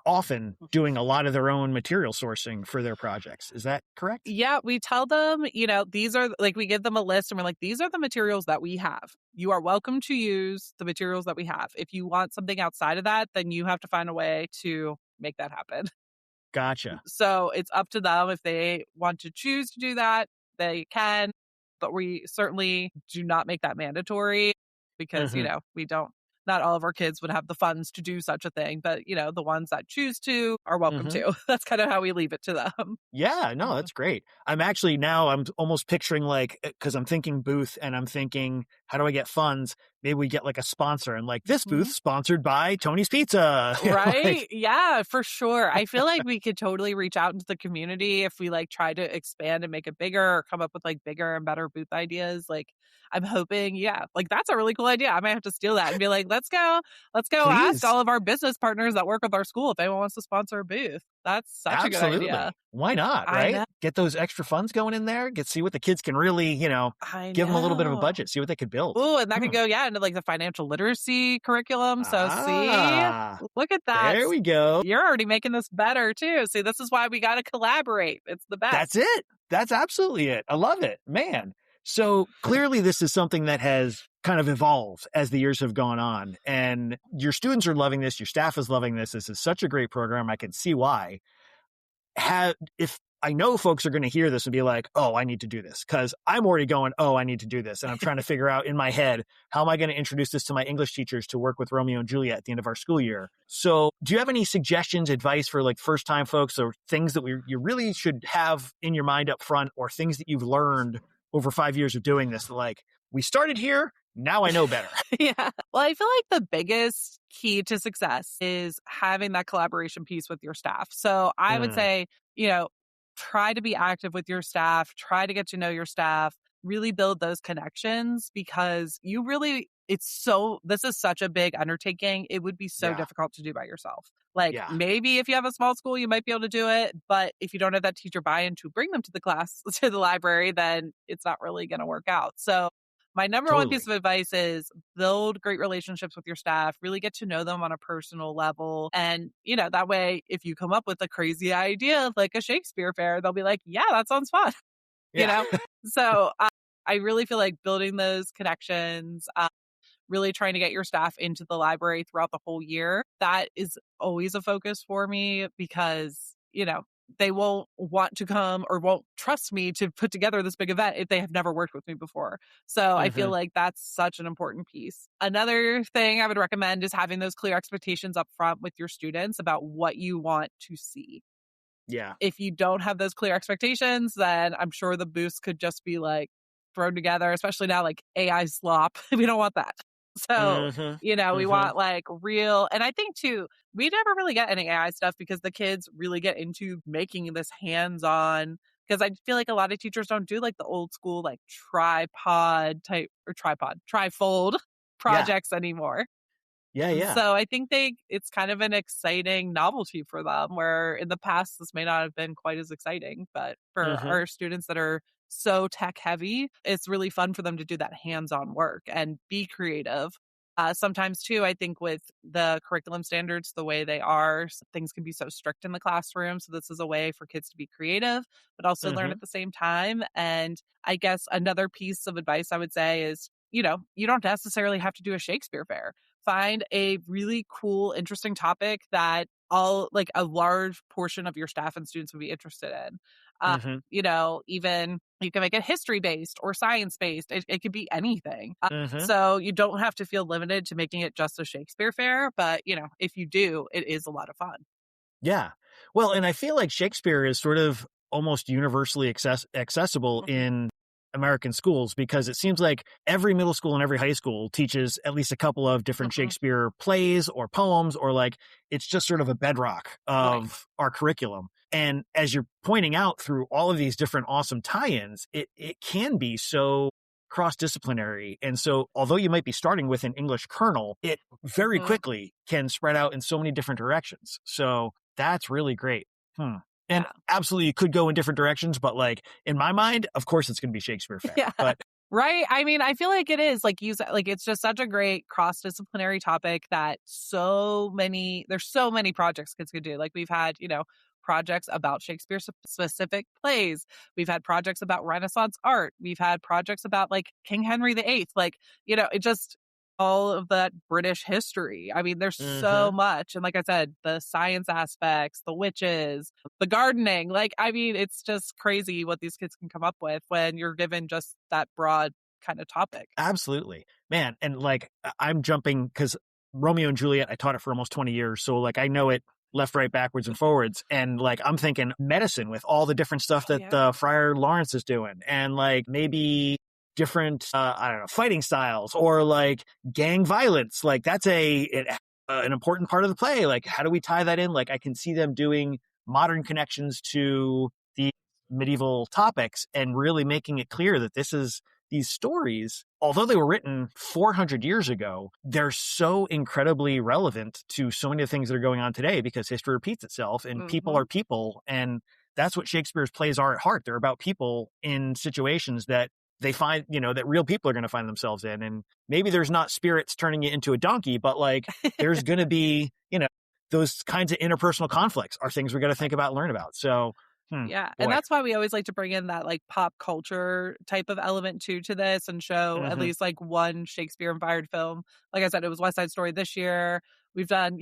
often doing a lot of their own material sourcing for their projects. Is that correct? Yeah. We tell them, these are like, we give them a list and we're like, these are the materials that we have. You are welcome to use the materials that we have. If you want something outside of that, then you have to find a way to make that happen. Gotcha. So it's up to them. If they want to choose to do that, they can. But we certainly do not make that mandatory because, we don't, not all of our kids would have the funds to do such a thing. But, the ones that choose to are welcome to. That's kind of how we leave it to them. Yeah, no, that's great. I'm almost picturing like, because I'm thinking booth and I'm thinking, how do I get funds? Maybe we get like a sponsor and like this booth sponsored by Tony's Pizza. Right? Yeah, for sure. I feel like we could totally reach out into the community if we like try to expand and make it bigger or come up with like bigger and better booth ideas. Like I'm hoping, like that's a really cool idea. I might have to steal that and be like, let's go ask Please. all of our business partners that work with our school if anyone wants to sponsor a booth. That's such a good idea. Why not, I right? know. Get those extra funds going in there, see what the kids can really, give them a little bit of a budget, see what they could build. Oh, and that could go, into like the financial literacy curriculum. So see, look at that. There we go. You're already making this better too. See, this is why we got to collaborate. It's the best. That's it. That's absolutely it. I love it, man. So clearly this is something that has kind of evolved as the years have gone on, and your students are loving this. Your staff is loving this. This is such a great program. I can see why. If I know folks are going to hear this and be like, oh, I need to do this, because I'm already going, oh, I need to do this. And I'm trying to figure out in my head, how am I going to introduce this to my English teachers to work with Romeo and Juliet at the end of our school year? So do you have any suggestions, advice for like first time folks, or things that you really should have in your mind up front, or things that you've learned over 5 years of doing this? Like, we started here, now I know better. Yeah. Well, I feel like the biggest key to success is having that collaboration piece with your staff. So I would say, try to be active with your staff, try to get to know your staff, really build those connections, because this is such a big undertaking. It would be so difficult to do by yourself. Like maybe if you have a small school, you might be able to do it. But if you don't have that teacher buy-in to bring them to the class, to the library, then it's not really going to work out. So my number one piece of advice is build great relationships with your staff, really get to know them on a personal level. And, that way, if you come up with a crazy idea, like a Shakespeare Faire, they'll be like, yeah, that sounds fun. So I really feel like building those connections, really trying to get your staff into the library throughout the whole year, that is always a focus for me, because, they won't want to come or won't trust me to put together this big event if they have never worked with me before. So I feel like that's such an important piece. Another thing I would recommend is having those clear expectations up front with your students about what you want to see. Yeah. If you don't have those clear expectations, then I'm sure the booths could just be like thrown together, especially now, like AI slop. We don't want that. So, we want like real, and I think too, we never really get any AI stuff because the kids really get into making this hands-on, because I feel like a lot of teachers don't do like the old school, like trifold projects anymore. Yeah. So I think it's kind of an exciting novelty for them, where in the past, this may not have been quite as exciting, but for our students that are so tech heavy, it's really fun for them to do that hands-on work and be creative. Sometimes too, I think with the curriculum standards, the way they are, things can be so strict in the classroom. So this is a way for kids to be creative, but also learn at the same time. And I guess another piece of advice I would say is, you don't necessarily have to do a Shakespeare Faire. Find a really cool, interesting topic that a large portion of your staff and students would be interested in. Even you can make it history-based or science-based. It could be anything. So you don't have to feel limited to making it just a Shakespeare Faire. But, if you do, it is a lot of fun. Yeah. Well, and I feel like Shakespeare is sort of almost universally accessible in American schools, because it seems like every middle school and every high school teaches at least a couple of different Shakespeare plays or poems, or like it's just sort of a bedrock of our curriculum. And as you're pointing out through all of these different awesome tie-ins, it can be so cross-disciplinary. And so although you might be starting with an English kernel, it very quickly can spread out in so many different directions. So that's really great. And absolutely, you could go in different directions, but like in my mind, of course, it's going to be Shakespeare Faire. Yeah. But right. I mean, I feel like it is it's just such a great cross-disciplinary topic that there's so many projects kids could do. Like we've had, projects about Shakespeare specific plays. We've had projects about Renaissance art. We've had projects about like King Henry VIII. Like, it just all of that British history. I mean, there's so much. And like I said, the science aspects, the witches, the gardening, it's just crazy what these kids can come up with when you're given just that broad kind of topic. Absolutely, man. And like, I'm jumping because Romeo and Juliet, I taught it for almost 20 years. So like, I know it left, right, backwards, and forwards. And like, I'm thinking medicine with all the different stuff that Friar Lawrence is doing. And like, maybe different, I don't know, fighting styles or like gang violence. Like that's an important part of the play. Like, how do we tie that in? Like, I can see them doing modern connections to the medieval topics and really making it clear that these stories, although they were written 400 years ago, they're so incredibly relevant to so many of the things that are going on today because history repeats itself and people are people. And that's what Shakespeare's plays are at heart. They're about people in situations that they find, that real people are going to find themselves in. And maybe there's not spirits turning it into a donkey, but like there's going to be, those kinds of interpersonal conflicts are things we got to think about and learn about. So yeah. Boy. And that's why we always like to bring in that like pop culture type of element to this and show at least like one Shakespeare inspired film. Like I said, it was West Side Story this year. We've done,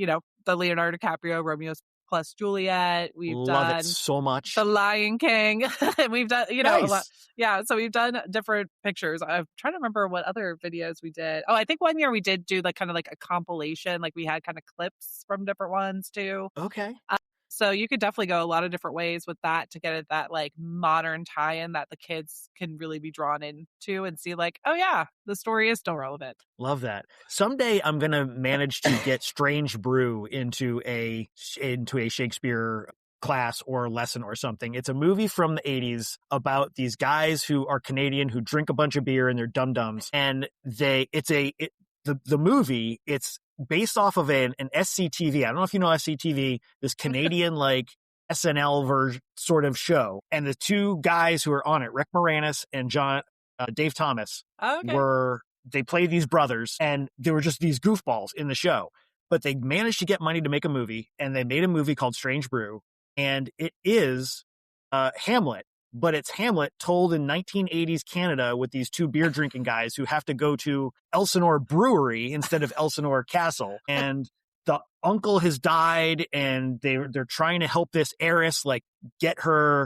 the Leonardo DiCaprio Romeo plus Juliet. We've Love done it so much. The Lion King. And we've done, nice. a lot. Yeah. So we've done different pictures. I'm trying to remember what other videos we did. Oh, I think one year we did do like kind of like a compilation. Like we had kind of clips from different ones too. Okay. So you could definitely go a lot of different ways with that to get at that like modern tie-in that the kids can really be drawn into and see like, oh yeah, the story is still relevant. Love that. Someday I'm going to manage to get Strange Brew into a Shakespeare class or lesson or something. It's a movie from the 80s about these guys who are Canadian who drink a bunch of beer and they're dum-dums. And the movie, it's based off of an SCTV. I don't know if you know SCTV, this Canadian like SNL version sort of show. And the two guys who are on it, Rick Moranis and Dave Thomas, they play these brothers and they were just these goofballs in the show. But they managed to get money to make a movie and they made a movie called Strange Brew. And it is Hamlet. But it's Hamlet told in 1980s Canada with these two beer drinking guys who have to go to Elsinore Brewery instead of Elsinore Castle. And the uncle has died and they're trying to help this heiress like get her,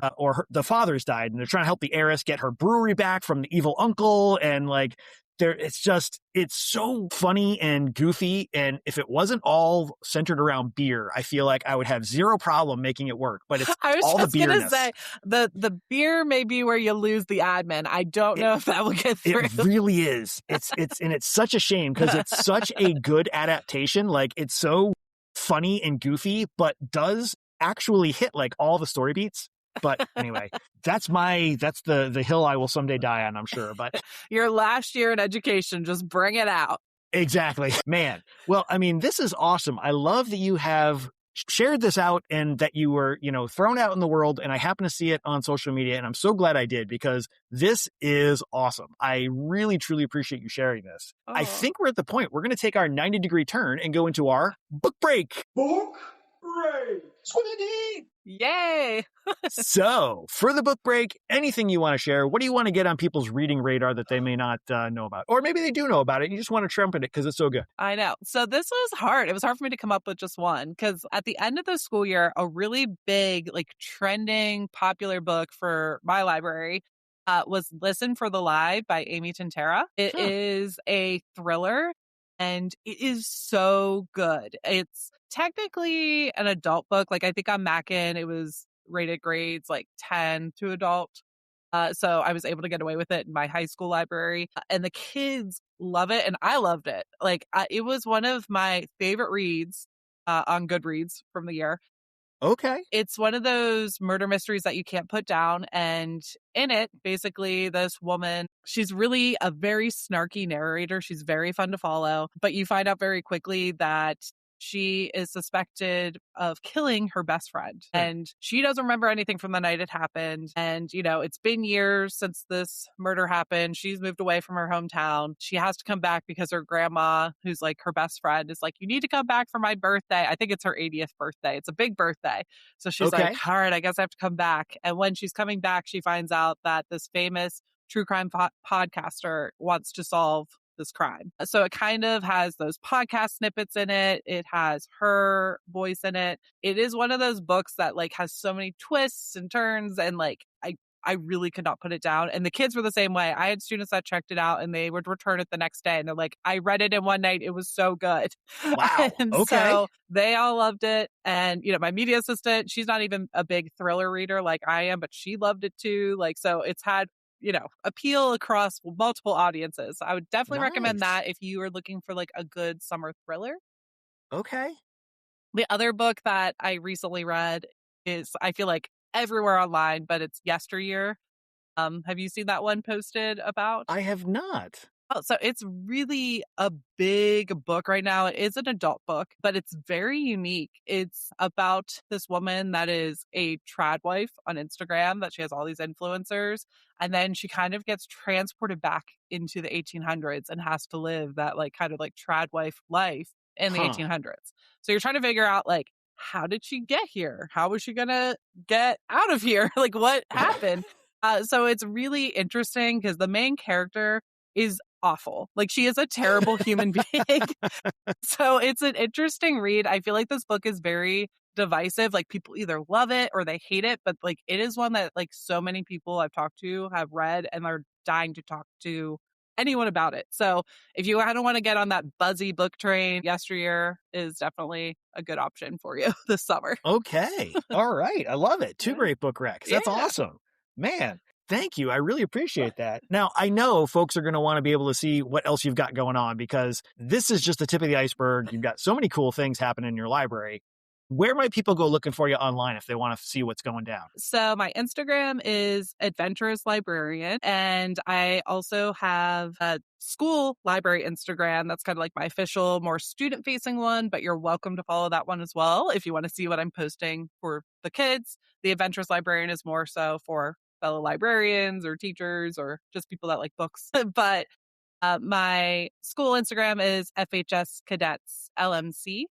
the father's died and they're trying to help the heiress get her brewery back from the evil uncle. And like, it's so funny and goofy. And if it wasn't all centered around beer, I feel like I would have zero problem making it work. But it's all the beerness. I was just going to say, the beer may be where you lose the admin. I don't know if that will get through. It really is. And it's such a shame because it's such a good adaptation. Like it's so funny and goofy, but does actually hit like all the story beats. But anyway, that's the hill I will someday die on, I'm sure. But your last year in education, just bring it out. Exactly, man. Well, I mean, this is awesome. I love that you have shared this out and that you were, thrown out in the world. And I happen to see it on social media. And I'm so glad I did because this is awesome. I really, truly appreciate you sharing this. Oh. I think we're at the point we're going to take our 90-degree turn and go into our book break. Book break. Squiddy. Yay! So, for the book break, anything you want to share, what do you want to get on people's reading radar that they may not know about? Or maybe they do know about it, you just want to trumpet it because it's so good. I know. So this was hard. It was hard for me to come up with just one because at the end of the school year, a really big, like trending, popular book for my library was Listen for the Lie by Amy Tintera. It is a thriller. And it is so good. It's technically an adult book. Like I think on Mackin, it was rated grades like 10 to adult. So I was able to get away with it in my high school library. And the kids love it. And I loved it. Like it was one of my favorite reads on Goodreads from the year. Okay. It's one of those murder mysteries that you can't put down. And in it, basically, this woman, she's really a very snarky narrator. She's very fun to follow. But you find out very quickly that she is suspected of killing her best friend. And she doesn't remember anything from the night it happened. And, it's been years since this murder happened. She's moved away from her hometown. She has to come back because her grandma, who's like her best friend, is like, you need to come back for my birthday. I think it's her 80th birthday. It's a big birthday. So she's like, all right, I guess I have to come back. And when she's coming back, she finds out that this famous true crime podcaster wants to solve this crime. So it kind of has those podcast snippets in it. It has her voice in it. It is one of those books that like has so many twists and turns and like I really could not put it down. And the kids were the same way. I had students that checked it out and they would return it the next day. And they're like, I read it in one night. It was so good. Wow. And okay. So they all loved it. And, my media assistant, she's not even a big thriller reader like I am, but she loved it too. Like, so it's had, appeal across multiple audiences. I would definitely recommend Nice. that if you are looking for like a good summer thriller. Okay. The other book that I recently read is, I feel like, everywhere online, but it's Yesteryear. Have you seen that one posted about? I have not. Oh, so it's really a big book right now. It is an adult book, but it's very unique. It's about this woman that is a trad wife on Instagram, that she has all these influencers, and then she kind of gets transported back into the 1800s and has to live that like kind of like trad wife life in the Huh. 1800s. So you're trying to figure out like, how did she get here? How was she gonna get out of here? Like, what happened? So it's really interesting because the main character is awful. Like, she is a terrible human being. So it's an interesting read. I feel like this book is very divisive. Like, people either love it or they hate it, but like it is one that like so many people I've talked to have read and are dying to talk to anyone about it. So if you kind of want to get on that buzzy book train, Yesteryear is definitely a good option for you this summer. Okay. All right. I love it. Two Yeah. great book recs. That's Yeah. awesome. Man, thank you. I really appreciate that. Now, I know folks are going to want to be able to see what else you've got going on because this is just the tip of the iceberg. You've got so many cool things happening in your library. Where might people go looking for you online if they want to see what's going down? So my Instagram is Adventurous Librarian, and I also have a school library Instagram. That's kind of like my official, more student-facing one, but you're welcome to follow that one as well if you want to see what I'm posting for the kids. The Adventurous Librarian is more so for fellow librarians or teachers or just people that like books. But my school Instagram is FHS Cadets LMC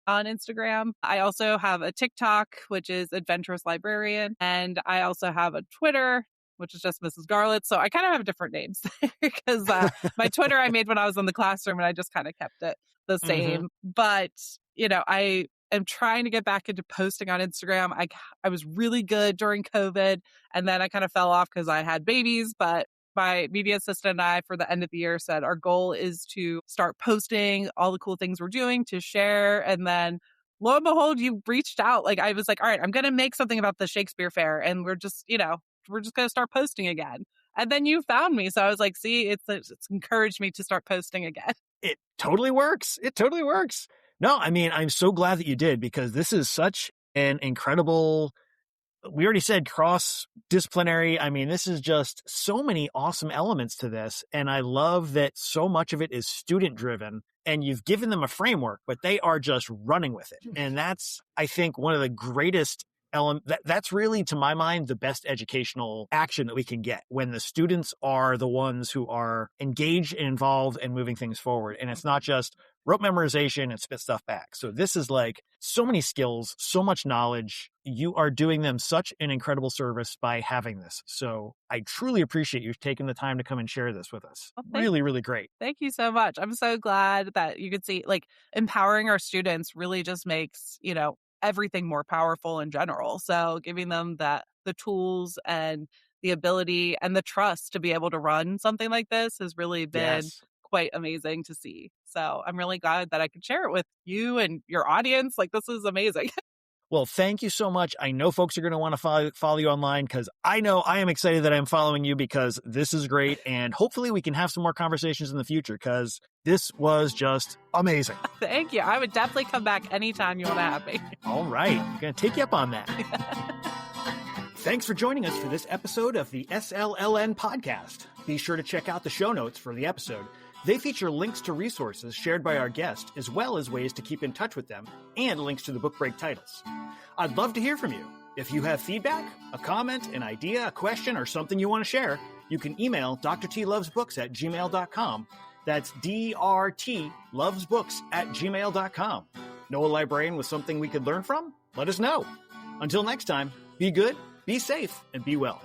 on Instagram. I also have a TikTok, which is Adventurous Librarian. And I also have a Twitter, which is just Mrs. Garlitz. So I kind of have different names because my Twitter I made when I was in the classroom and I just kind of kept it the same. But, I am trying to get back into posting on Instagram. I was really good during COVID and then I kind of fell off because I had babies, but my media assistant and I, for the end of the year, said our goal is to start posting all the cool things we're doing to share. And then lo and behold, you reached out. Like, I was like, all right, I'm going to make something about the Shakespeare Faire. And we're just going to start posting again. And then you found me. So I was like, see, it's encouraged me to start posting again. It totally works. It totally works. No, I mean, I'm so glad that you did because this is such an incredible, we already said cross-disciplinary. I mean, this is just so many awesome elements to this. And I love that so much of it is student-driven and you've given them a framework, but they are just running with it. And that's, I think, one of the greatest that's really, to my mind, the best educational action that we can get when the students are the ones who are engaged and involved and moving things forward. And it's not just rote memorization and spit stuff back. So this is like so many skills, so much knowledge. You are doing them such an incredible service by having this. So I truly appreciate you taking the time to come and share this with us. Well, really, really great. Thank you so much. I'm so glad that you could see, like, empowering our students really just makes, everything more powerful in general. So giving them the tools and the ability and the trust to be able to run something like this has really been quite amazing to see. So I'm really glad that I could share it with you and your audience. Like, this is amazing. Well, thank you so much. I know folks are going to want to follow you online because I know I am excited that I'm following you because this is great. And hopefully we can have some more conversations in the future because this was just amazing. Thank you. I would definitely come back anytime you want to have me. All right. I'm going to take you up on that. Thanks for joining us for this episode of the SLLN podcast. Be sure to check out the show notes for the episode. They feature links to resources shared by our guest, as well as ways to keep in touch with them, and links to the book break titles. I'd love to hear from you. If you have feedback, a comment, an idea, a question, or something you want to share, you can email drtlovesbooks@gmail.com. That's drtlovesbooks@gmail.com. Know a librarian with something we could learn from? Let us know. Until next time, be good, be safe, and be well.